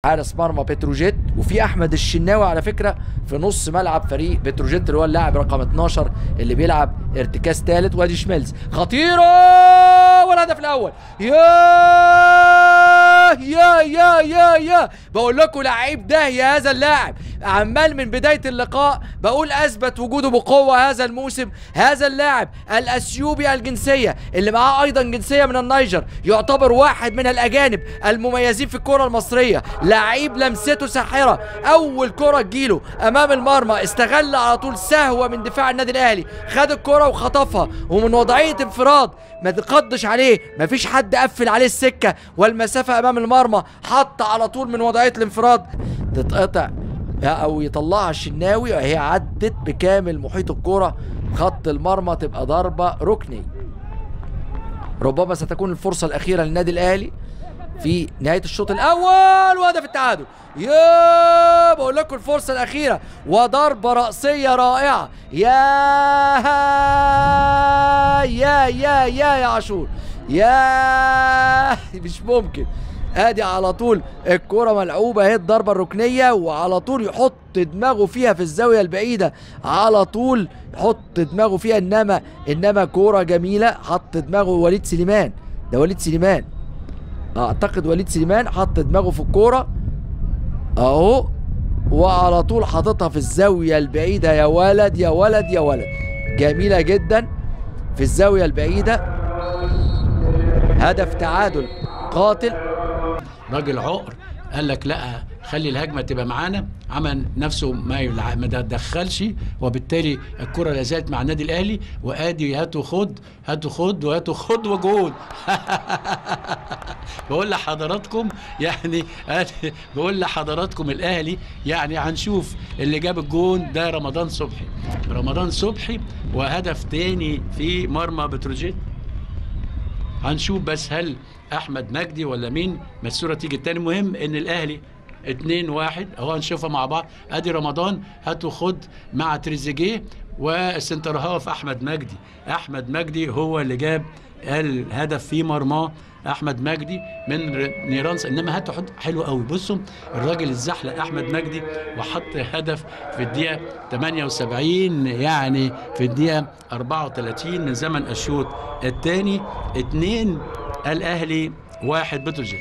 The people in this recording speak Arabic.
حارس مرمى بتروجيت، وفي احمد الشناوي على فكره في نص ملعب فريق بتروجيت اللي هو اللاعب رقم 12 اللي بيلعب ارتكاز ثالث. وادي شميلز خطيره والهدف الاول. يا بقول لكم لعيب ده يا هذا اللاعب عمال من بدايه اللقاء بقول اثبت وجوده بقوه هذا الموسم. هذا اللاعب الاثيوبي الجنسيه اللي معاه ايضا جنسيه من النيجر يعتبر واحد من الاجانب المميزين في الكره المصريه. لعيب لمسته ساحره، اول كره تجيله امام المرمى استغل على طول سهوه من دفاع النادي الاهلي، خد الكره وخطفها ومن وضعيه انفراد ما تقضش عليه، مفيش حد قفل عليه السكه والمسافه امام المرمى، حط على طول من وضعيه الانفراد تتقطع او يطلعها الشناوي وهي عدت بكامل محيط الكره خط المرمى، تبقى ضربه ركني. ربما ستكون الفرصه الاخيره للنادي الاهلي في نهايه الشوط الاول وهدف التعادل. يا بقول لكم الفرصه الاخيره وضربه راسيه رائعه. يا عاشور يا مش ممكن. ادي على طول الكرة ملعوبة اهي، الضربة الركنية وعلى طول يحط دماغه فيها في الزاوية البعيدة، على طول يحط دماغه فيها. انما كرة جميلة، حط دماغه وليد سليمان، ده وليد سليمان اعتقد، وليد سليمان حط دماغه في الكرة اهو وعلى طول حاططها في الزاوية البعيدة. يا ولد يا ولد يا ولد، جميلة جدا في الزاوية البعيدة. هدف تعادل قاتل. راجل عقر قال لك لا خلي الهجمه تبقى معانا، عمل نفسه ما تدخلش، وبالتالي الكره لا زالت مع النادي الاهلي. وادي هاتوا خد هاتوا خد وهاتوا خد وجول. بقول لحضراتكم يعني بقول لحضراتكم الاهلي يعني هنشوف اللي جاب الجون ده رمضان صبحي وهدف تاني في مرمى بتروجيت. هنشوف بس هل احمد مجدي ولا مين ما الصوره تيجي التاني. المهم ان الاهلي 2-1 اهو هنشوفها مع بعض. ادي رمضان هاتوا خد مع تريزيجيه والسنتر هاف احمد مجدي هو اللي جاب الهدف في مرماه. احمد مجدي من نيرانس. انما هاتوا خد حلو قوي، بصوا الراجل الزحلق احمد مجدي وحط هدف في الدقيقه 78 يعني في الدقيقه 34 من زمن الشوط الثاني. 2 الاهلي 1 بتروجيت.